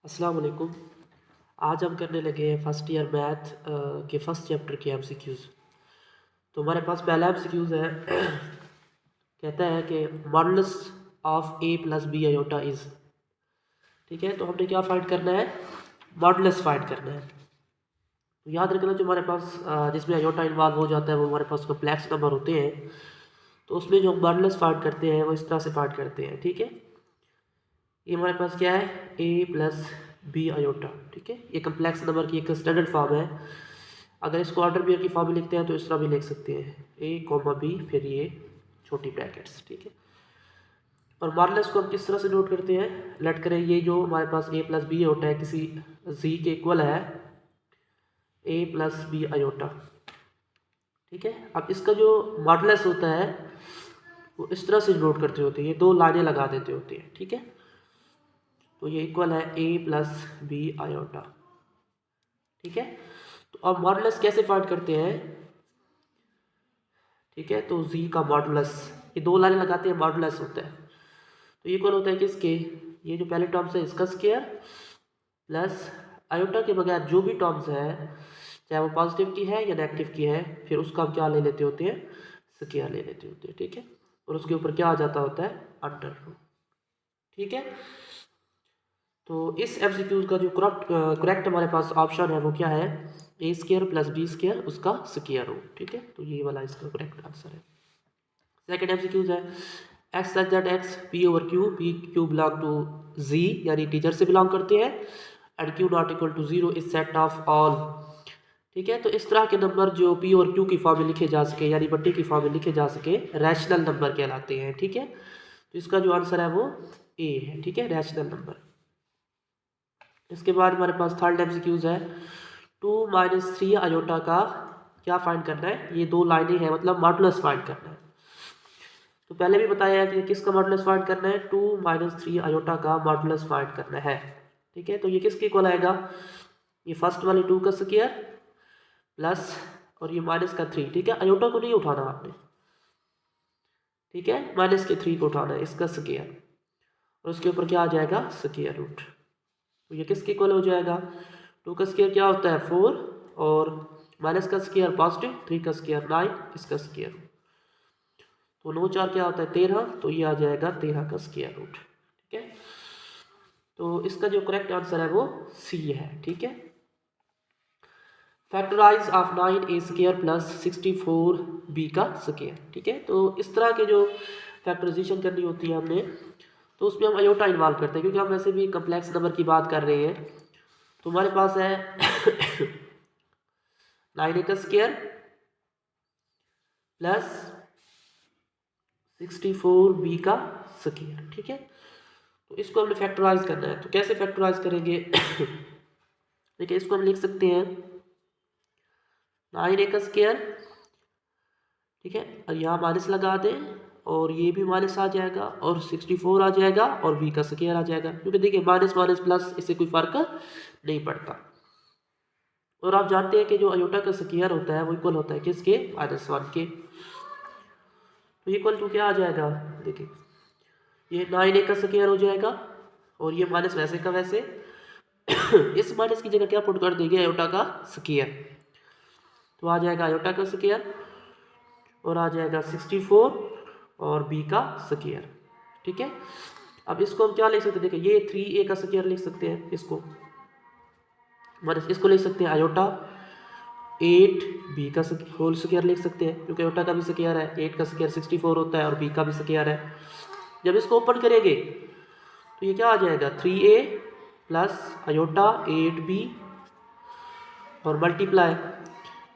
अस्सलाम वालेकुम। आज हम करने लगे हैं फर्स्ट ईयर मैथ के फर्स्ट चैप्टर के एमसीक्यूज़। तो हमारे पास पहला एमसीक्यूज़ है कहता है कि modulus of a plus b iota is. ठीक है, तो हमने क्या फाइंड करना है? मॉडुलस फाइंड करना है। तो याद रखना जो हमारे पास जिसमें आयोटा इन्वॉल्व हो जाता है वो हमारे पास कॉम्प्लेक्स नंबर होते हैं। तो उसमें जो मॉडुलस फाइंड करते हैं वो इस तरह से फाइंड करते हैं। ठीक है, ये हमारे पास क्या है? ए प्लस बी आयोटा। ठीक है, ये कम्प्लेक्स नंबर की एक स्टैंडर्ड फॉर्म है। अगर इसको ऑर्डर पेयर की फॉर्म में लिखते हैं तो इस तरह भी लिख सकते हैं, ए कॉमा बी फिर ये छोटी ब्रैकेट्स। ठीक है, और मॉडुलस को हम किस तरह से नोट करते हैं? लेट करें ये जो हमारे पास ए प्लस बी आयोटा है किसी जी के इक्वल है ए प्लस बी आयोटा। ठीक है, अब इसका जो मॉडुलस होता है वो इस तरह से नोट करते होते हैं, ये दो लाइनें लगा देते होते हैं। ठीक है, तो ये इक्वल है ए प्लस बी आयोटा। ठीक है, तो अब मॉडुलस कैसे फाइंड करते हैं? ठीक है, तो जी का मॉडुलस, ये दो लाइनें लगाते हैं, मॉडुलस होता है। तो ये इक्वल होता है किसके? ये जो पहले टर्म्स है इसका स्क्वायर प्लस आयोटा के बगैर जो भी टर्म्स है चाहे वो पॉजिटिव की है या नेगेटिव की है, फिर उसका हम क्या ले लेते होते हैं? स्क्वायर ले लेते होते हैं। ठीक है, और उसके ऊपर क्या आ जाता होता है? Under root. ठीक है, तो इस एमसीक्यू का जो करेक्ट हमारे पास ऑप्शन है वो क्या है? A square plus B square उसका स्क्वायर रूट। ठीक है, तो ये वाला इसका करेक्ट आंसर है। सेकंड एमसीक्यू है X such that X P over Q, P Q belong to G यानी टीचर से बिलोंग करते हैं, and Q not equal to zero is set of all. ठीक है, तो इस तरह के नंबर जो पी और क्यू की फॉर्म में लिखे जा सके यानी बट्टी की फॉर्म में लिखे जा सके रैशनल नंबर कहलाते हैं। ठीक है, तो इसका जो आंसर है वो ए है। ठीक है, रैशनल नंबर। इसके बाद हमारे पास थर्ड एमसीक्यूज है 2 - 3 आयोटा का क्या फाइंड करना है? ये दो लाइनें हैं, मतलब मॉडुलस फाइंड करना है। तो पहले भी बताया है कि किसका मॉडुलस फाइंड करना है? 2 - 3 आयोटा का मॉडुलस फाइंड करना है। ठीक है, तो ये किसके इक्वल आएगा? ये फर्स्ट वाली 2 का स्क्वायर प्लस और ये माइनस का 3। ठीक है, आयोटा को नहीं उठाना आपने। ठीक है, माइनस के 3 को उठाना है, इसका स्क्वायर, और उसके ऊपर क्या आ जाएगा? Square root. तो ये किसके इक्वल हो जाएगा? 2 का स्क्वायर क्या होता है? 4, और माइनस का स्क्वायर पॉजिटिव, 3 का स्क्वायर 9, इसका स्क्वायर। तो 9 4 क्या होता है? 13, तो ये आ जाएगा 13 का स्क्वायर रूट। ठीक है, तो इसका जो करेक्ट आंसर है वो सी है। ठीक है, factorise of 9 a square plus 64 b का स्क्वायर। ठीक है, तो इस तरह के जो फैक्टराइजेशन करनी होती है हमने, तो उसमें हम आयोटा इन्वॉल्व करते हैं क्योंकि हम वैसे भी कम्प्लेक्स नंबर की बात कर रहे हैं। तो हमारे पास है 9 का स्क्वायर प्लस 64 बी का स्क्वायर। ठीक है, तो इसको हमने फैक्टराइज करना है। तो कैसे फैक्टराइज करेंगे? देखिए, इसको हम लिख सकते हैं 9 का स्क्वायर। ठीक है, और यहाँ माइनस लगा दें और ये भी माइनस आ जाएगा और 64 आ जाएगा और बी का स्क्वायर आ जाएगा, क्योंकि देखिए माइनस माइनस प्लस इससे कोई फर्क नहीं पड़ता। और आप जानते हैं कि जो अयोटा का स्क्वायर होता है वो इक्वल होता है किसके? -1 के। तो इक्वल टू क्या आ जाएगा? देखिए, ये 9 का स्क्वायर हो जाएगा और ये माइनस वैसे का वैसे इस माइनस की जगह क्या पुट कर देंगे? अयोटा का स्क्वायर। तो आ जाएगा अयोटा का स्क्वायर और आ जाएगा 64 और बी का स्क्वायर। ठीक है, अब इसको हम क्या लिख सकते हैं? देखिए, ये 3a का स्क्वायर लिख सकते हैं, इसको माइनस इसको लिख सकते हैं अयोटा 8b का होल स्क्वायर लिख सकते हैं, क्योंकि अयोटा का भी स्क्वायर है, 8 का स्क्वायर 64 होता है और b का भी स्क्वायर है। जब इसको ओपन करेंगे तो ये क्या आ जाएगा? 3a प्लस अयोटा 8b और multiply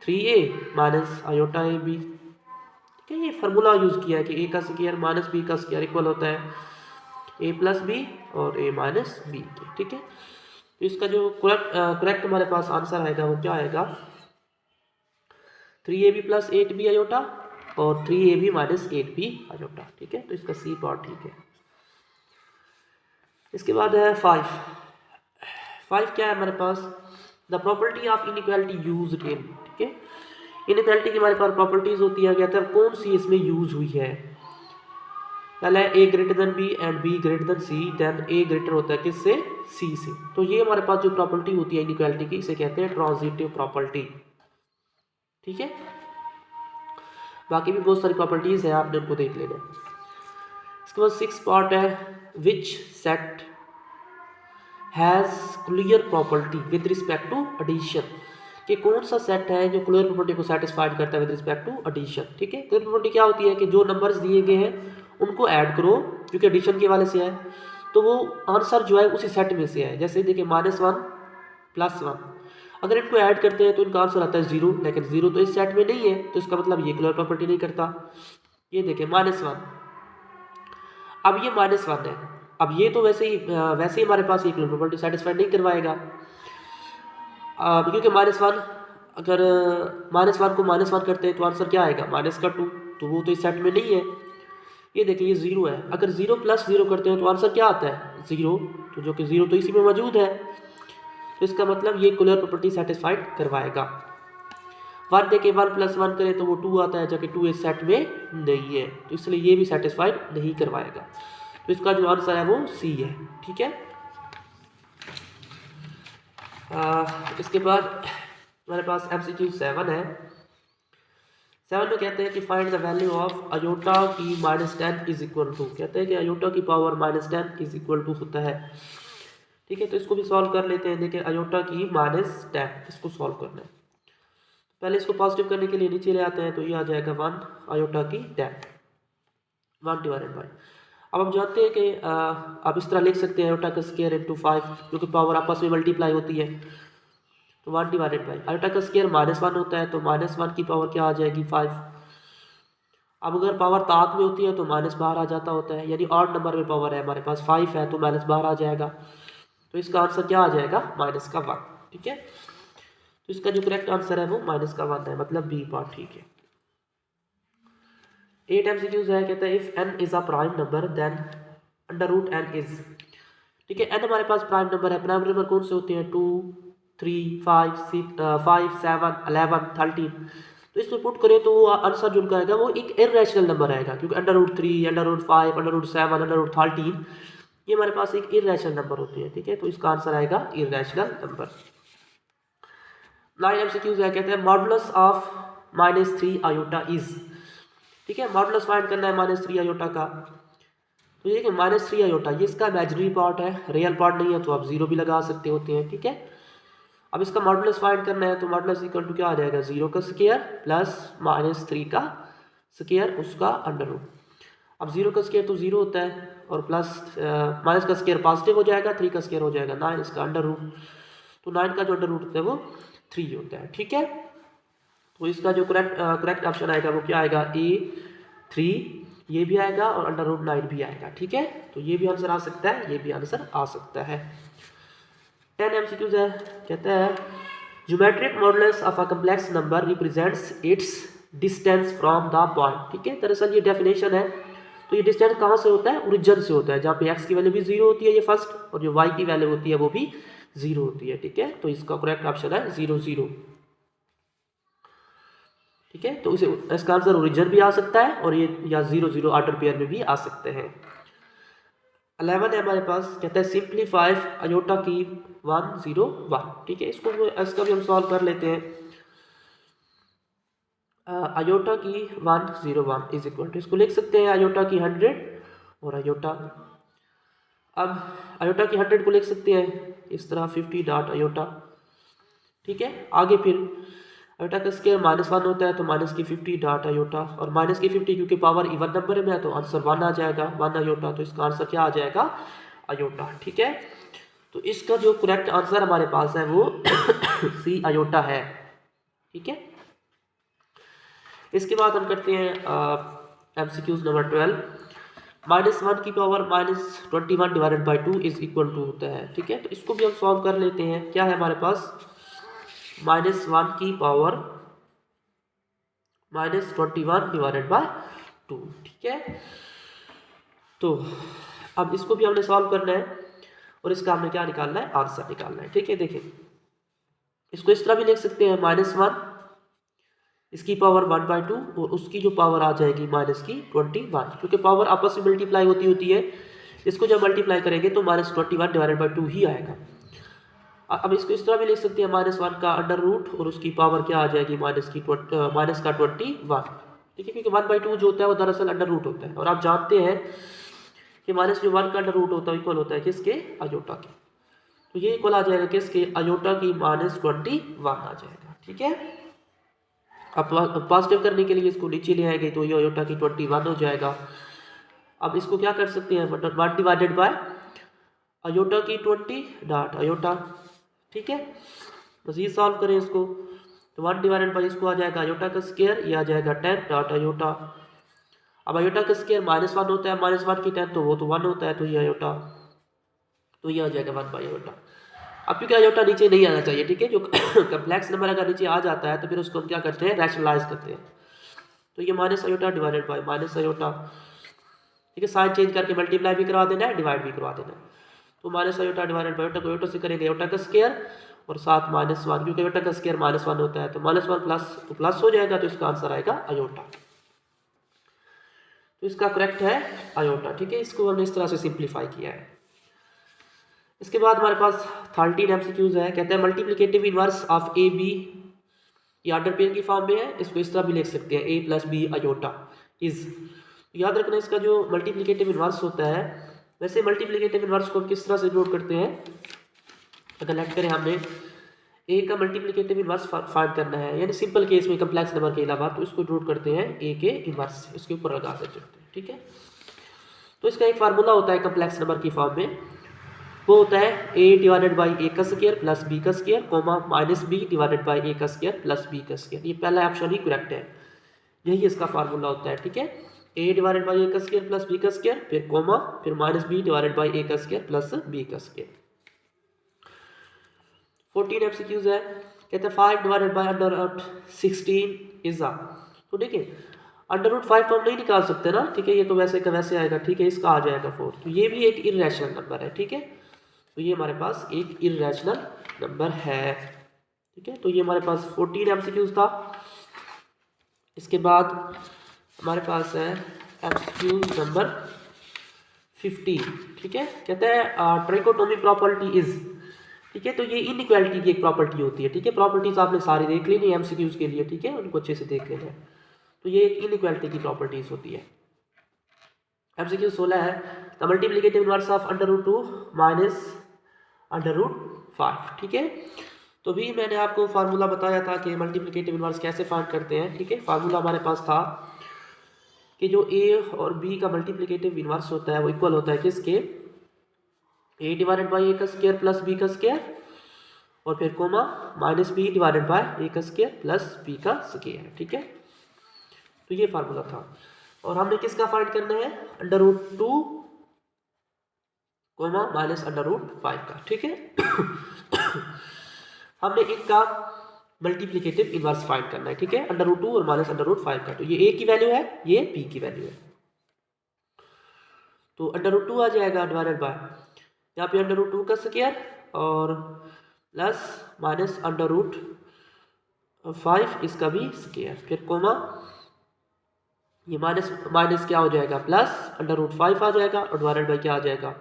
3a minus iota ab। ठीक है, ये फार्मूला यूज़ किया है कि a का स्क्वायर माइनस b का स्क्वायर इक्वल होता है a प्लस बी और a माइनस बी के। ठीक है, तो इसका जो करेक्ट हमारे पास आंसर आएगा वो क्या आएगा? 3ab प्लस 8b आयोटा और 3ab माइनस 8b आयोटा। ठीक है, तो इसका सी पार्ट ठीक है। इसके बाद है 5 क्या है हमारे पास? The property of inequality use in. ठीक है, इनइक्वालिटी की हमारे पास प्रॉपर्टीज होती है, कहते हैं कौन सी इसमें यूज हुई है। पहला है A greater than B and B greater than C, then A greater होता है किससे, सी से। तो ये हमारे पास जो प्रॉपर्टी होती है इनइक्वालिटी की, इसे कहते हैं ट्रांजिटिव प्रॉपर्टी। ठीक है, बाकी भी बहुत सारी प्रॉपर्टीज है, आपने उनको देख लेना। इसके बाद 6 पार्ट है, which set has clear property with respect to addition, कि कौन सा सेट है जो क्लियर प्रॉपर्टी को सेटिस्फाइड करता है विद रिस्पेक्ट टू एडिशन। ठीक है, क्लियर प्रॉपर्टी क्या होती है कि जो नंबर्स दिए गए हैं उनको ऐड करो, क्योंकि एडिशन के वाले से है तो वो आंसर जो है उसी सेट में से है। जैसे देखिए -1 +1, अगर इनको ऐड करते हैं तो इनका आंसर आता है 0, लेकिन 0 तो इस सेट में नहीं है, तो इसका मतलब ये क्लियर प्रॉपर्टी नहीं करता। ये देखिए -1, अब ये -1 है, अब ये तो वैसे ही हमारे पास ये क्लियर प्रॉपर्टी सेटिस्फाइड नहीं करवाएगा, क्योंकि -1, अगर -1 को -1 करते हैं तो आंसर क्या आएगा, -2, तो वो तो इस सेट में नहीं है। ये देखिए ये 0 है, अगर 0 + 0 करते हैं तो आंसर क्या आता है, 0, तो जो कि 0 तो इसी में मौजूद है, तो इसका मतलब ये क्लियर प्रॉपर्टी सेटिस्फाइड करवाएगा। 1 देके 1 + 1 करें तो वो 2 आता है, जबकि 2 इस सेट में नहीं है, तो इसलिए ये भी सेटिस्फाइड नहीं करवाएगा। तो इसका जो आंसर है वो सी है। ठीक है, इसके बाद हमारे पास MCQ 7 है। 7 में कहते हैं कि find the value of iota की -10 इज इक्वल टू, कहते हैं कि अयोटा की पावर -10 इज इक्वल टू होता है। ठीक है, तो इसको भी सॉल्व कर लेते हैं। देखिए अयोटा की -10, इसको सॉल्व करना है। पहले इसको पॉजिटिव करने के लिए नीचे ले आते हैं, तो ये आ जाएगा 1 अयोटा की 10, 1/, अब हम जानते हैं कि आप इस तरह लिख सकते हैं अयोटा का स्क्वायर इंटू 5, क्योंकि पावर आपस में मल्टीप्लाई होती है, तो 1/, अयोटा का स्क्वायर -1 होता है, तो -1 की पावर क्या आ जाएगी, 5। अब अगर पावर ताक में होती है तो माइनस बाहर आ जाता होता है, यानी ऑड नंबर में पावर है हमारे पास 5 है, तो माइनस बाहर आ जाएगा, तो इसका आंसर क्या आ जाएगा, -1। ठीक है, तो इसका जो करेक्ट आंसर है वो -1 है, मतलब बी पार्ट। ठीक है, 8 MCQs है, कहता है if n is a prime number then √n is. ठीक है, n हमारे पास प्राइम नंबर है, प्राइम नंबर कौन से होते हैं, 2, 3, 5, 7, 11, 13, तो इसमें पुट करें तो वो आंसर जो उनका आएगा वो एक इरेशनल नंबर आएगा, क्योंकि √3, √5, √7, √13 ये हमारे पास एक इरेशनल नंबर होते हैं। ठीक है, तो इसका आंसर आएगा इरेशनल नंबर। 9 MCQs है, कहते हैं मॉडुलस ऑफ -3 अयोटा इज। ठीक है, मॉडुलस फाइंड करना है -3 अयोटा का, तो ये देखिए -3 अयोटा ये इसका इमेजिनरी पार्ट है, रियल पार्ट नहीं है, तो आप 0 भी लगा सकते होते हैं। ठीक है, अब इसका मॉडुलस फाइंड करना है, तो मॉडुलस इक्वल टू क्या आ जाएगा, 0 का स्क्वायर प्लस -3 का स्क्वायर उसका अंडर रूट। अब 0 का स्क्वायर तो 0 होता है, और प्लस माइनस का स्क्वायर पॉजिटिव हो जाएगा, 3 का स्क्वायर हो जाएगा 9, इसका अंडर रूट, तो 9 का जो अंडर रूट होता है वो 3 होता है। ठीक है, तो इसका जो करेक्ट ऑप्शन आएगा वो क्या आएगा, A3 ये भी आएगा और अंडर रूट 9 भी आएगा। ठीक है, तो ये भी आंसर आ सकता है, ये भी आंसर आ सकता है। 10 MCQs है, कहता है geometric modulus of a complex number represents it's distance from the point. ठीक है, दरअसल ये डेफिनेशन है, तो ये डिस्टेंस कहाँ से होता है, ओरिजिन से होता है, जहाँ पे x की वैल्यू भी 0 होती है ये फर्स्ट, और जो y की वैल्यू होती है वो भी 0 होती है। ठीक है, तो इसका करेक्ट ऑप्शन है 0, 0। ठीक है, तो इसे इसका आंसर ओरिजिन भी आ सकता है, और ये या 0, 0 ऑर्डर पेयर में भी आ सकते हैं। 11 है हमारे पास, कहता है सिंप्लीफाई अयोटा की 101। ठीक है, इसका भी हम सॉल्व कर लेते हैं। अयोटा की 101 इज इक्वल टू, इसको लिख सकते हैं अयोटा की 100 और अयोटा, अब अयोटा की 100 को लिख सकते हैं इस तरह 50 डॉट अयोटा। ठीक है, आगे फिर अयोटा का स्क्वायर -1 होता है, तो माइनस की 50 डॉट अयोटा, और माइनस की 50 क्योंकि पावर इवन नंबर में है तो आंसर 1 आ जाएगा, 1 अयोटा, तो इसका आंसर क्या आ जाएगा, अयोटा। ठीक है, तो इसका जो करेक्ट आंसर हमारे पास है वो सी अयोटा है। ठीक है, इसके बाद हम करते हैं MCQs नंबर 12। -1 की पावर -21/2 इज इक्वल टू होता है। ठीक है, तो इसको भी हम सॉल्व कर लेते हैं। क्या है हमारे पास, -1 की पावर -21/2। ठीक है, तो अब इसको भी हमने सॉल्व करना है, और इसका हमने क्या निकालना है, आंसर निकालना है। ठीक है, देखिए इसको इस तरह भी लिख सकते हैं -1 इसकी पावर 1/2 और उसकी जो पावर आ जाएगी माइनस की 21, क्योंकि पावर आपस में मल्टीप्लाई होती है। इसको जब मल्टीप्लाई करेंगे तो -21/2 ही आएगा। अब इसको इस तरह भी लिख सकते हैं, -1 का अंडर रूट और उसकी पावर क्या आ जाएगी माइनस का 21, ठीक है, क्योंकि 1/2 जो होता है वो दरअसल अंडर रूट होता है, और आप जानते हैं कि -1 का अंडर रूट होता है इक्वल होता है किसके, अयोटा के। तो ये इक्वल आ जाएगा किसके, अयोटा की -21 आ जाएगा, ठीक है। अब पॉजिटिव करने के लिए इसको नीचे ले आएंगे तो ये अयोटा की 21 हो जाएगा। अब इसको क्या कर सकते हैं, 1 डिवाइडेड बाय अयोटा की 20 डॉट अयोटा, ठीक है। मज़ीद सॉल्व करें इसको तो 1 डिवाइडेड बाई इसको आ जाएगा अयोटा का स्क्वायर, ये आ जाएगा 10 डॉट अयोटा। अब अयोटा का स्क्वायर -1 होता है, -1 की 10 तो वो तो 1 होता है, तो ये अयोटा, तो ये आ जाएगा 1 बाई अयोटा। अब क्योंकि अयोटा नीचे नहीं आना चाहिए, ठीक है, जो कम्प्लेक्स नंबर अगर नीचे आ जाता है तो फिर उसको हम क्या करते हैं, रैशनलाइज करते हैं। तो ये minus iota divided by minus iota, ठीक है, साइन चेंज करके मल्टीप्लाई भी करवा देना है, डिवाइड भी करवा देना है। तो minus iota divided by iota को अयोटा से करेंगे अयोटा का स्क्वायर और साथ -1, क्योंकि अयोटा का स्क्वायर -1 होता है, तो -1 प्लस तो प्लस हो जाएगा, तो इसका आंसर आएगा अयोटा। तो इसका करेक्ट है अयोटा, ठीक है। इसको हमने इस तरह से सिंप्लीफाई किया है। इसके बाद हमारे पास 13 MCQs है। कहते हैं multiplicative inverse of a b, ये ऑर्डर पेयर की फॉर्म में है, इसको इस तरह भी लिख सकते हैं, a + b अयोटा इज। याद रखना इसका जो मल्टीप्लिकेटिव इनवर्स होता है, वैसे मल्टीप्लिकेटिव इनवर्स को किस तरह से नोट करते हैं, अगर लेट करें हमने a का मल्टीप्लिकेटिव इनवर्स फाइंड करना है, यानी सिंपल केस में कम्प्लेक्स नंबर के अलावा, तो इसको नोट करते हैं a के इनवर्स, इसके ऊपर लगा कर चलते हैं, ठीक है। तो इसका एक फार्मूला होता है कम्प्लेक्स नंबर की फॉर्म में, वो होता है a डिवाइडेड बाई a का स्क्वायर प्लस b का square comma -b divided by a का स्क्वायर प्लस b का स्क्वायर। ये पहला ऑप्शन ही करेक्ट है, यही इसका फार्मूला होता है, ठीक है। a डिवाइडेड बाई a का स्क्वायर प्लस b का स्क्वायर, फिर कोमा, फिर -b डिवाइडेड बाई a का स्क्वायर प्लस b का स्क्वायर। 14 MCQs है। कहते हैं 5 डिवाइडेड बाई √16 इज आ, तो देखिए √5 तो हम नहीं निकाल सकते ना, ठीक है, ये तो वैसे का वैसे आएगा, ठीक है, इसका आ जाएगा 4, तो ये भी एक इर्रेशनल नंबर है, ठीक है। तो ये हमारे पास एक इर्रेशनल नंबर है, ठीक है। तो ये हमारे पास 14 MCQs था। इसके बाद हमारे पास है MCQ नंबर 50, ठीक है। कहते हैं ट्राइकोटोमी प्रॉपर्टी इज, ठीक है, तो ये इनइक्वालिटी की एक प्रॉपर्टी होती है, ठीक है। प्रॉपर्टीज आपने सारी देख लेनी है MCQs के लिए, ठीक है, उनको अच्छे से देख लेना है। तो ये एक इनइक्वालिटी की प्रॉपर्टीज होती है। MCQ 16 है, the multiplicative inverse of √2 minus √5, ठीक है। तो भी मैंने आपको फार्मूला बताया था कि मल्टीप्लिकेटिव इनवर्स कैसे फाइंड करते हैं, ठीक है। फार्मूला हमारे पास था कि जो a और b का मल्टीप्लिकेटिव इनवर्स होता है वो इक्वल होता है किसके, a डिवाइडेड बाई a का स्क्वायर प्लस b का स्क्वायर और फिर comma -b divided by a का स्क्वायर प्लस b का स्क्वायर, ठीक है। तो ये फार्मूला था, और हमने किसका फाइंड करना है, √2 कोमा -√5 का, ठीक है। हमने एक का मल्टीप्लिकेटिव इनवर्स फाइंड करना है, ठीक है, √2 और -√5 का। तो ये a की वैल्यू है, ये b की वैल्यू है, तो √2 आ जाएगा डिवाइडेड बाय यहाँ पे √2 का स्क्वायर और प्लस -√5 इसका भी स्क्वायर, फिर कोमा ये माइनस क्या हो जाएगा, प्लस √5 आ जाएगा और डिवाइडेड बाय क्या आ जाएगा,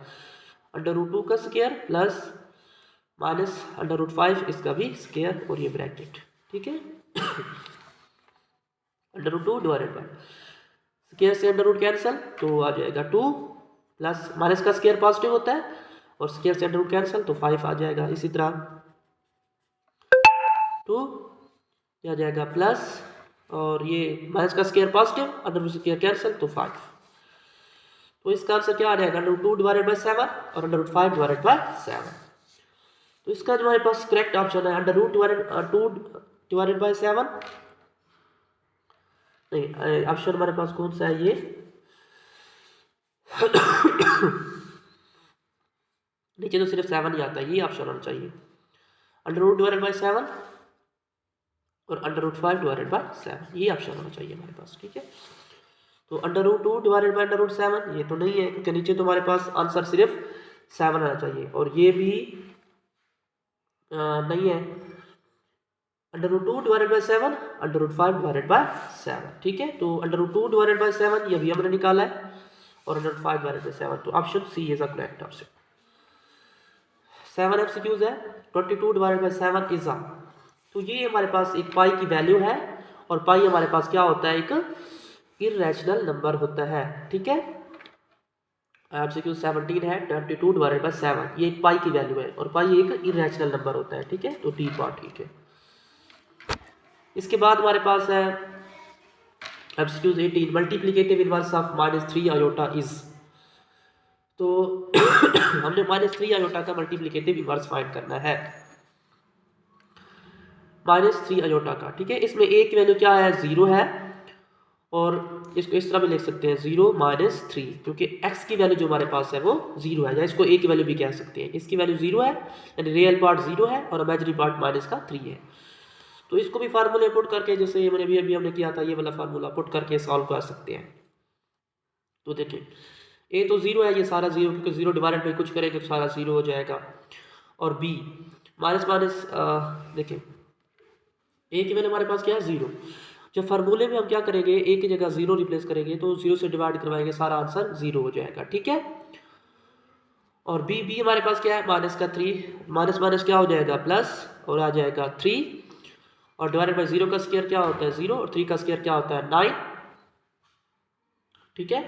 √2 का स्क्वायर प्लस -√5 इसका भी स्क्वायर और ये ब्रैकेट, ठीक है। √2 डिवाइडेड बाय स्क्वायर से √ कैंसिल, तो आ जाएगा 2 प्लस माइनस का स्क्वायर पॉजिटिव होता है और स्क्वायर से √ कैंसिल, तो 5 आ जाएगा। इसी तरह 2 आ जाएगा प्लस और ये माइनस का स्क्वायर पॉजिटिव, √ स्क्वायर कैंसिल, तो 5। तो इसका आंसर क्या आ जाएगा, √2 डिवाइडेड बाय 7 और √5 डिवाइडेड बाय 7। तो इसका जो हमारे पास करेक्ट ऑप्शन है √2 डिवाइडेड बाय 7, नहीं ऑप्शन हमारे पास कौन सा है, ये नीचे तो सिर्फ 7 ही आता है, ये ऑप्शन होना चाहिए, √2 डिवाइडेड बाय 7 और √5 डिवाइडेड बाय 7, ये ऑप्शन होना चाहिए हमारे पास, ठीक है। तो √2 डिवाइडेड बाय √7 ये तो नहीं है, क्योंकि नीचे तो हमारे पास आंसर सिर्फ 7 आना चाहिए, और ये भी नहीं है, √2 डिवाइडेड बाई 7, √5 डिवाइडेड बाई 7, ठीक है। तो √2 डिवाइडेड बाई 7 ये भी हमने निकाला है, और √5 डिवाइडेड बाई 7, तो option C is the correct option. 7 MCQs है, 22 डिवाइडेड बाई 7 इज तो ये हमारे पास एक पाई की वैल्यू है, और पाई हमारे पास क्या होता है, एक इर्रेशनल नंबर होता है, ठीक है। MCQ 17 है, 22 डिवाइडेड बाई 7 ये एक पाई की वैल्यू है, और पाई एक इर्रेशनल नंबर होता है, ठीक है। तो डी पार्ट ठीक है। इसके बाद हमारे पास है MCQ 18, multiplicative inverse of -3 iota is. तो हमने -3 आयोटा का मल्टीप्लिकेटिव इनवर्स फाइंड करना है, -3 आयोटा का, ठीक है। इसमें a की वैल्यू क्या है, 0 है, और इसको इस तरह भी लिख सकते हैं 0 - 3, क्योंकि x की वैल्यू जो हमारे पास है वो 0 है, या इसको a की वैल्यू भी कह सकते हैं। इसकी वैल्यू 0 है, यानी रियल पार्ट 0 है और इमेजिनरी पार्ट -3 है। तो इसको भी फार्मूले पुट करके, जैसे ये मैंने अभी हमने किया था, ये वाला फार्मूला पुट करके सॉल्व कर सकते हैं। तो देखिए a तो 0 है, ये सारा 0, क्योंकि 0 डिवाइडेड बाई कुछ करेंगे तो सारा 0 हो जाएगा, और b माइनस माइनस देखिए a की वैल्यू हमारे पास क्या है, 0। जब फार्मूले में हम क्या करेंगे, a की जगह 0 रिप्लेस करेंगे, तो 0 से डिवाइड करवाएंगे, सारा आंसर 0 हो जाएगा, ठीक है। और b हमारे पास क्या है, -3, माइनस माइनस क्या हो जाएगा, प्लस, और आ जाएगा 3, और डिवाइडेड बाई 0 का स्क्वायर क्या होता है, 0, और 3 का स्क्वायर क्या होता है, 9, ठीक है।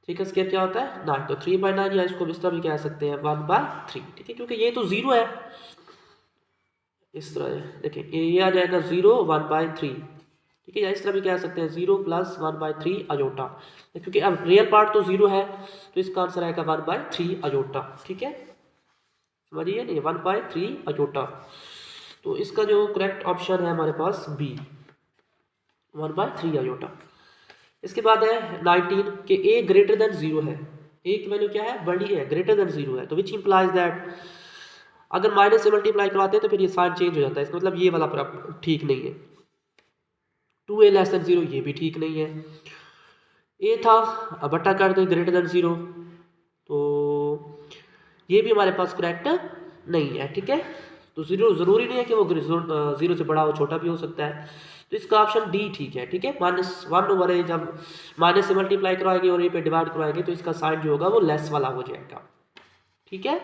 3 का स्क्वायर क्या होता है, 9, तो 3/9, या इसको इस तरह भी कह सकते हैं 1/3, ठीक है, क्योंकि ये तो 0 है। इस तरह देखिए ये आ जाएगा 0 1/3, ठीक है, या इस तरह भी कह सकते हैं 0 + 1/3 अयोटा, क्योंकि अब रियल पार्ट तो 0 है, तो इसका आंसर आएगा 1/3 अयोटा, ठीक है, समझिए नहीं, 1/3 अयोटा। तो इसका जो करेक्ट ऑप्शन है हमारे पास बी, 1/3 अयोटा। इसके बाद है 19 कि a ग्रेटर देन 0 है, a की वैल्यू क्या है, बड़ी है, ग्रेटर देन 0 है, तो विच इंप्लाइज दैट, अगर माइनस से मल्टीप्लाई करवाते हैं तो फिर ये साइन चेंज हो जाता है, इसका मतलब ये वाला ठीक नहीं है। 2a लेस देन 0 ये भी ठीक नहीं है। a था, अब बटा कर दे ग्रेटर देन 0, तो ये भी हमारे पास करेक्ट नहीं है, ठीक है। तो 0 ज़रूरी नहीं है कि वो 0 से बड़ा हो, छोटा भी हो सकता है, तो इसका ऑप्शन डी ठीक है, ठीक है। -1/a जब माइनस से मल्टीप्लाई करवाएंगे और ए पे डिवाइड करवाएंगे, तो इसका साइन जो होगा वो लेस वाला हो जाएगा, ठीक है।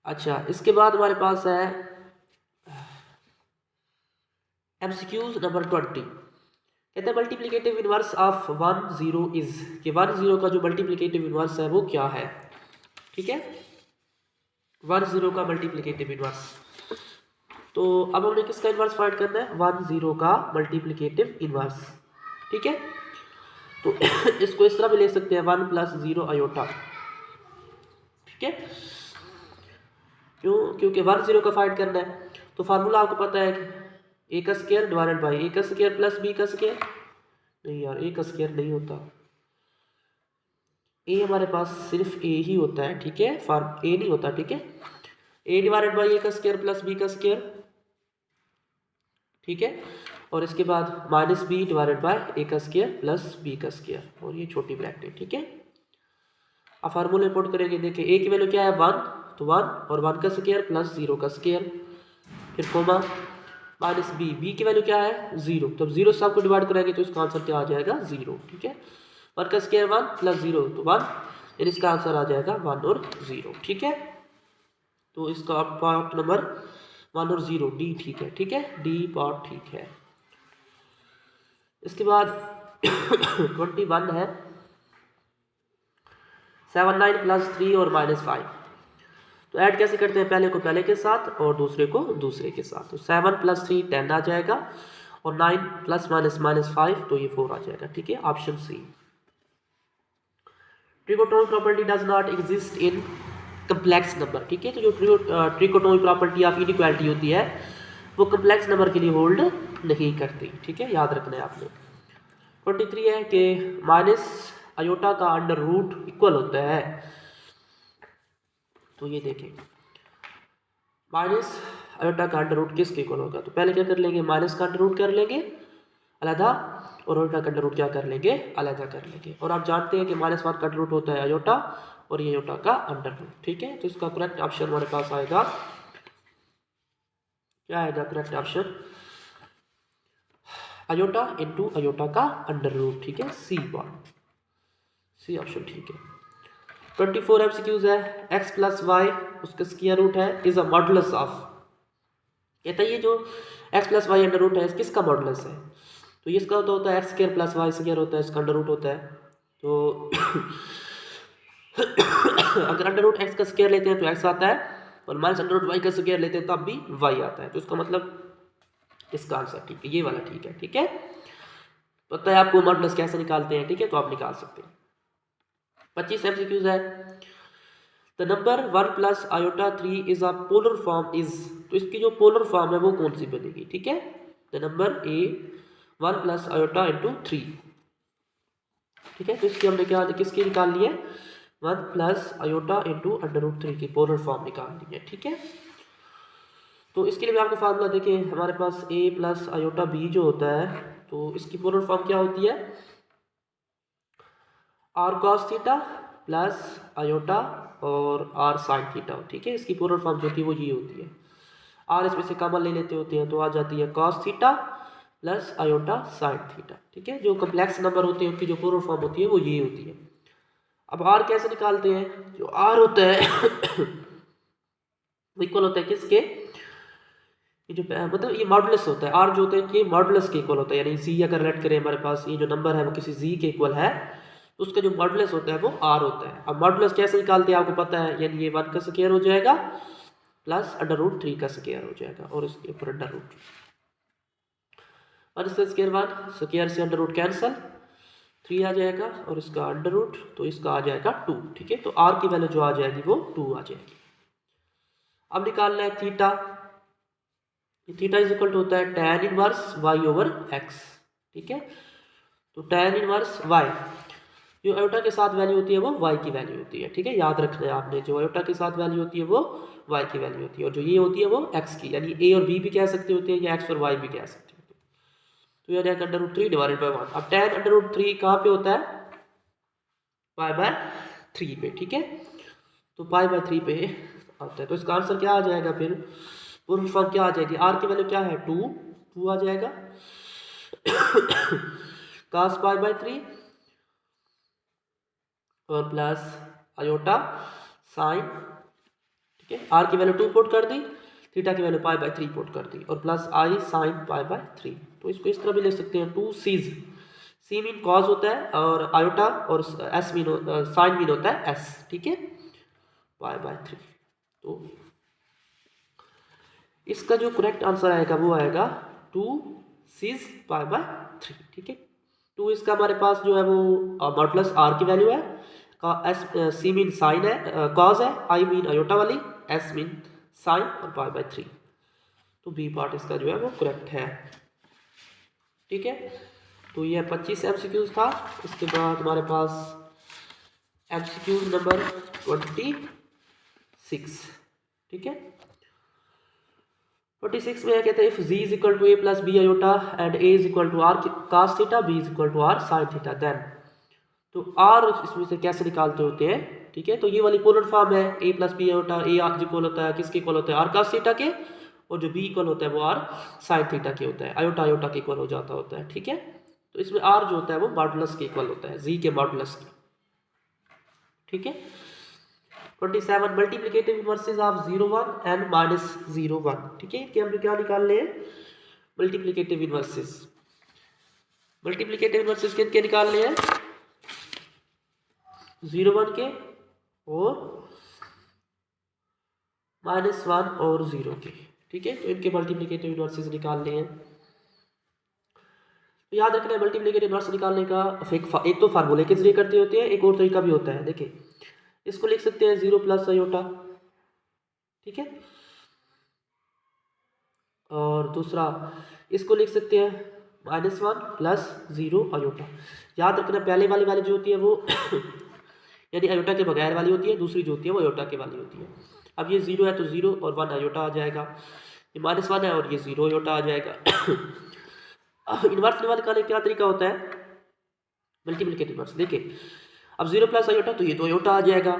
अच्छा, इसके बाद हमारे पास है MCQs नंबर 20, कहते हैं मल्टीप्लिकेटिव इनवर्स ऑफ 1 0 इज, कि 1 0 का जो मल्टीप्लिकेटिव इनवर्स है वो क्या है, ठीक है। 1 0 का मल्टीप्लिकेटिव इनवर्स, तो अब हमने किसका इनवर्स फाइंड करना है, 1 0 का मल्टीप्लिकेटिव इनवर्स, ठीक है। तो इसको इस तरह भी ले सकते हैं 1 + 0 अयोटा, ठीक है। क्योंकि 1 0 का फाइंड करना है, तो फार्मूला आपको पता है कि a का स्क्वायर डिवाइडेड बाई a का स्क्वायर प्लस b का स्क्वायर, नहीं यार a का स्क्वायर नहीं होता, a हमारे पास सिर्फ a ही होता है, ठीक है, a नहीं होता, ठीक है। a डिवाइडेड बाई a का स्क्वायर प्लस b का स्क्वायर, ठीक है, और इसके बाद -b डिवाइडेड बाई a का स्क्वायर प्लस b का स्क्वायर, और ये छोटी ब्रैकेट, ठीक है। अब फार्मूले पुट करेंगे, देखिए a की वैल्यू क्या है, 1, तो 1 और 1 का स्क्वायर प्लस 0 का स्क्वायर, फिर कोमा -b की वैल्यू क्या है, 0, तो 0 से आपको डिवाइड कराएंगे तो इसका आंसर क्या आ जाएगा, 0, ठीक है। 1 का स्क्वायर 1 + 0 तो 1, यानी इसका आंसर आ जाएगा 1 और 0, ठीक है। तो इसका पार्ट नंबर 1 और 0 डी ठीक है, ठीक है, डी पार्ट ठीक है। इसके बाद 21 है 7 9 + 3 और -5, तो ऐड कैसे करते हैं, पहले को पहले के साथ और दूसरे को दूसरे के साथ, तो 7 + 3 10 आ जाएगा, और 9 ± -5 तो ये 4 आ जाएगा, ठीक है, option C. Trigonometry property does not exist in complex number, ठीक है। तो जो ट्रिगोनोमेट्री प्रॉपर्टी ऑफ इनइक्वालिटी होती है वो कम्प्लेक्स नंबर के लिए होल्ड नहीं करती, ठीक है, याद रखना है आपने। 23 है कि माइनस अयोटा का अंडर रूट इक्वल होता है, तो ये देखें माइनस अयोटा का अंडर रूट किसके इक्वल होगा, तो पहले क्या कर लेंगे, माइनस का अंडर रूट कर लेंगे अलहदा, और अयोटा का अंडर रूट क्या कर लेंगे, अलहदा कर लेंगे। और आप जानते हैं कि -1 का अंडर रूट होता है अयोटा, और ये अयोटा का अंडर रूट, ठीक है। तो इसका करेक्ट ऑप्शन हमारे पास आएगा क्या आएगा correct option iota into iota का अंडर रूट, ठीक है, सी बार, सी ऑप्शन ठीक है। 24 एमसीक्यूज है। x प्लस वाई उसका स्क्वायर रूट है इज अ मॉडुलस ऑफ, कहता है ये जो x plus y under root है किसका मॉडुलस है, तो इसका होता है x square plus y square होता है, इसका अंडर रूट होता है। तो अगर अंडर रूट एक्स का स्क्वायर लेते हैं तो एक्स आता है, और माइनस अंडर रूट वाई का स्क्वायर लेते हैं तब भी वाई आता है, तो इसका मतलब इसका आंसर ठीक है, ये वाला ठीक है, ठीक है। पता है आपको मॉडुलस कैसे निकालते हैं, ठीक है, तो आप निकाल सकते हैं। 25 एमसीक्यूज है। The number 1 plus iota 3 is a polar form is, तो इसकी जो पोलर फॉर्म है वो कौन सी बनेगी, ठीक है। The number A 1 plus iota into 3, ठीक है, तो इसकी हमने क्या किसकी निकाल ली है 1 plus iota into under root 3 की पोलर फॉर्म निकाल ली है, ठीक है। तो इसके लिए भी आपको फार्मूला देखिए, हमारे पास a प्लस आयोटा b जो होता है, तो इसकी पोलर फॉर्म क्या होती है r cos theta plus iota और r sin थीटा, ठीक है। इसकी पोलर फॉर्म जो होती है वो ये होती है, r इसमें से कॉमन ले लेते होते हैं तो आ जाती है cos theta plus iota sin theta, ठीक है। जो कम्प्लेक्स नंबर होते हैं उनकी जो पोलर फॉर्म होती है वो ये होती है। अब r कैसे निकालते हैं, जो r होता है वो इक्वल होता है किसके, ये जो मतलब ये मॉडुलस होता है, r जो होता है ये मॉडुलस के इक्वल होता है, यानी z अगर लेट करें हमारे पास ये जो नंबर है वो किसी z के इक्वल है, तो उसका जो मॉडुलस होता है वो r होता है। अब मॉडुलस कैसे निकालते हैं आपको पता है, यानी ये 1 का स्क्वायर हो जाएगा प्लस अंडर रूट 3 का स्क्वायर हो जाएगा, और इसके ऊपर अंडर रूट 1 से स्क्वायर 1 स्क्वायर से अंडर रूट कैंसल 3 आ जाएगा, और इसका अंडर रूट तो इसका आ जाएगा 2, ठीक है। तो r की वैल्यू जो आ जाएगी वो 2 आ जाएगी। अब निकालना है theta, theta is equal to होता है tan inverse y over x, ठीक है। तो tan इनवर्स y जो आयोटा के साथ वैल्यू होती है वो y की वैल्यू होती है, ठीक है, याद रखना है आपने, जो आयोटा के साथ वैल्यू होती है वो y की वैल्यू होती है, और जो ये होती है वो x की, यानी a और b भी कह सकते होते हैं या x और y भी कह सकते होते हैं। तो यानी अंडर रूट 3 डिवाइडेड बाई 1। अब tan अंडर रूट 3 कहाँ पे होता है पाई बाय 3 पे, ठीक है, तो पाई बाय 3 पे आता है, तो इसका आंसर क्या आ जाएगा फिर, पूर्ण फॉर्म क्या आ जाएगी, r की वैल्यू क्या है 2 आ जाएगा cos पाई बाय 3 और प्लस आयोटा साइन, ठीक है, r की वैल्यू 2 पुट कर दी, थीटा की वैल्यू पाई बाय 3 पुट कर दी, और plus I sine pi by 3। तो इसको इस तरह भी लिख सकते हैं 2 सीज, सी मीन कॉज होता है और आयोटा और एस मीन साइन मीन होता है एस, ठीक है, पाई बाय 3। तो इसका जो करेक्ट आंसर आएगा वो आएगा 2 सीज पाई बाय 3, ठीक है। 2 इसका हमारे पास जो है वो मॉडुलस r की वैल्यू है, का एस सी मीन साइन है कॉज है, आई मीन आयोटा वाली, एस मीन साइन और पाई बाय 3। तो बी पार्ट इसका जो है वो करेक्ट है, ठीक है। तो ये 25 एमसीक्यूज था। इसके बाद हमारे पास एमसीक्यूज नंबर 26, ठीक है। 26 में कहते हैं if z is equal to a plus b iota and a is equal to r cos theta, b is equal to r sin theta, then तो r इसमें से कैसे निकालते होते हैं, ठीक है। तो ये वाली पोलर फॉर्म है a plus b iota, a equal होता है किसके इक्वल होता है r cos थीटा के, और जो b इक्वल होता है वो r sin थीटा के होता है, आयोटा आयोटा के इक्वल हो जाता होता है, ठीक है। तो इसमें r जो होता है वो मॉडुलस के इक्वल होता है, z के मॉडुलस के, ठीक है। 27 multiplicative inverses of 0 1 and minus 0 1, ठीक है, कि हम क्या निकाल ले मल्टीप्लिकेटिव इनवर्सेस, मल्टीप्लिकेटिव इनवर्सेस किनके निकाल ले हैं 0 1 के और -1 और 0 के, ठीक है। तो इनके मल्टीप्लिकेटिव इनवर्सेस निकाल ले हैं। तो याद रखना है मल्टीप्लिकेटिव इनवर्स निकालने का एक तो फार्मूले के जरिए करते होते हैं, एक और तरीका भी होता है, देखिए इसको लिख सकते हैं 0 प्लस आयोटा, ठीक है, और दूसरा इसको लिख सकते हैं -1 प्लस 0 आयोटा। याद रखना पहले वाली वाली जो होती है वो यानी आयोटा के बगैर वाली होती है, दूसरी जो होती है वो आयोटा के वाली होती है। अब ये 0 है तो 0 और 1 आयोटा आ जाएगा, ये -1 है और ये 0 आयोटा आ जाएगा। इन्वर्स निकालने का क्या तरीका होता है मल्टीप्लिकेटिव इन्वर्स, देखिए अब 0 प्लस आयोटा तो ये तो आयोटा आ जाएगा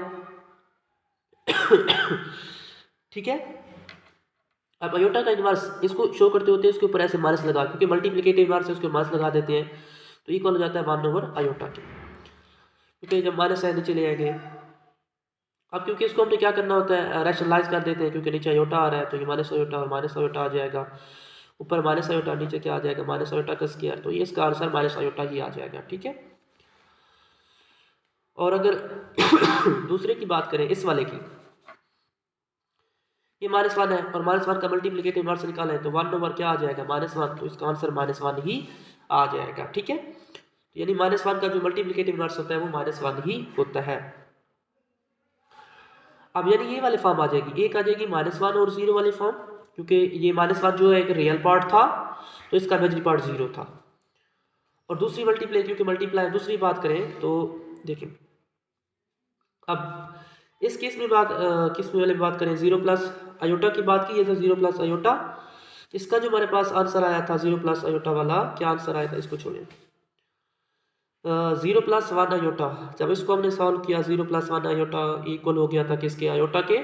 ठीक है। अब अयोटा का इनवर्स इसको शो करते होते हैं इसके ऊपर ऐसे माइनस लगा, क्योंकि मल्टीप्लिकेटिव इनवर्स है उसके माइनस लगा देते हैं, तो इक्वल हो जाता है 1/अयोटा के, क्योंकि जब माइनस है नीचे ले आएंगे। अब क्योंकि इसको हमने क्या करना होता है, रैशनलाइज कर देते हैं, क्योंकि नीचे अयोटा आ रहा है तो ये माइनस अयोटा और माइनस अयोटा आ जाएगा, ऊपर माइनस अयोटा नीचे क्या आ जाएगा माइनस अयोटा का स्क्वायर, तो ये इसका आंसर माइनस अयोटा ही आ जाएगा। ठीक है। और अगर दूसरे की बात करें इस वाले की, ये -1 है और -1 का मल्टीप्लिकेटिव इनवर्स निकाला है, तो 1/, क्या आ जाएगा -1, तो इसका आंसर -1 ही आ जाएगा। ठीक है। तो यानी -1 का जो मल्टीप्लिकेटिव इनवर्स होता है वो -1 ही होता है। अब यानी ये वाले फॉर्म आ जाएगी, एक आ जाएगी -1 और 0 वाली फॉर्म, क्योंकि ये -1 जो है एक रियल पार्ट था तो इसका इमेजिनरी पार्ट 0 था। और दूसरी मल्टीप्लाई, क्योंकि मल्टीप्लाई दूसरी बात करें तो देखिए, अब इस केस में किस वाले बात करें, 0+अयोटा की बात की है, तो 0+अयोटा, इसका जो हमारे पास आंसर आया था 0+अयोटा वाला, क्या आंसर आया था, इसको छोड़िए, 0+1 अयोटा, जब इसको हमने सॉल्व किया 0+1 अयोटा इक्वल हो गया था किसके, अयोटा के,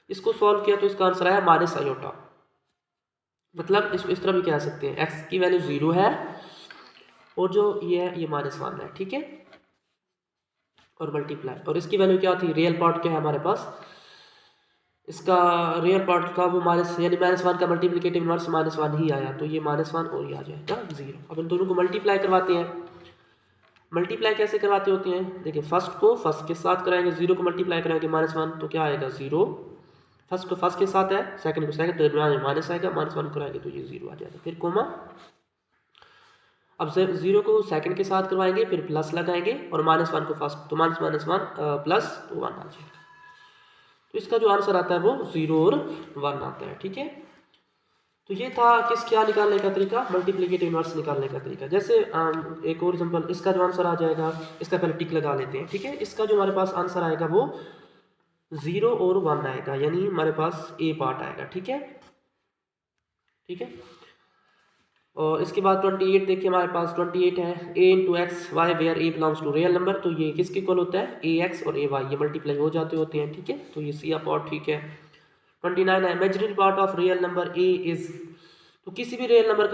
इसको सॉल्व किया तो इसका आंसर आया -अयोटा। मतलब इसको इस तरह भी कह सकते हैं, x की वैल्यू 0 है और जो ये है ये -1 है। ठीक है। और मल्टीप्लाई, और इसकी वैल्यू क्या थी, रियल पार्ट क्या है हमारे पास, इसका रियल पार्ट था वो माइनस, यानी -1 का मल्टीप्लिकेटिव इनवर्स -1 ही आया, तो ये -1 और ये आ जाएगा 0। अब इन दोनों को मल्टीप्लाई करवाते हैं। मल्टीप्लाई कैसे करवाते होते हैं, देखिए फर्स्ट को फर्स्ट के साथ कराएंगे, 0 को मल्टीप्लाई कराएंगे -1, तो क्या आएगा 0, फर्स्ट को फर्स्ट के साथ है, सेकंड को सेकंड, तो माइनस आएगा, -1 कराएंगे तो ये 0 आ जाएगा, फिर कोमा। अब 0 को सेकंड के साथ करवाएंगे, फिर प्लस लगाएंगे, और -1 को फर्स्ट, तो -1 प्लस तो 1 आ जाएगा। तो इसका जो आंसर आता है वो 0 और 1 आता है। ठीक है। तो ये था किस क्या निकालने का तरीका, मल्टीप्लिकेटिव इनवर्स निकालने का तरीका। जैसे एक और एग्जांपल, इसका जो आंसर आ जाएगा, इसका पहले टिक लगा लेते हैं। ठीक है। इसका जो हमारे पास आंसर आएगा वो 0 और 1 आएगा, यानी हमारे पास ए पार्ट आएगा। ठीक है। ठीक है। और इसके बाद 28 देखिए, हमारे पास 28 है, a into x y where a belongs to real number, तो ये किसके इक्वल होता है, ए एक्स और ए वाई, ये मल्टीप्लाई हो जाते होते हैं। ठीक है। तो ये सी पार्ट ठीक है। 29 है, imaginary part of real number a is, तो किसी भी रियल नंबर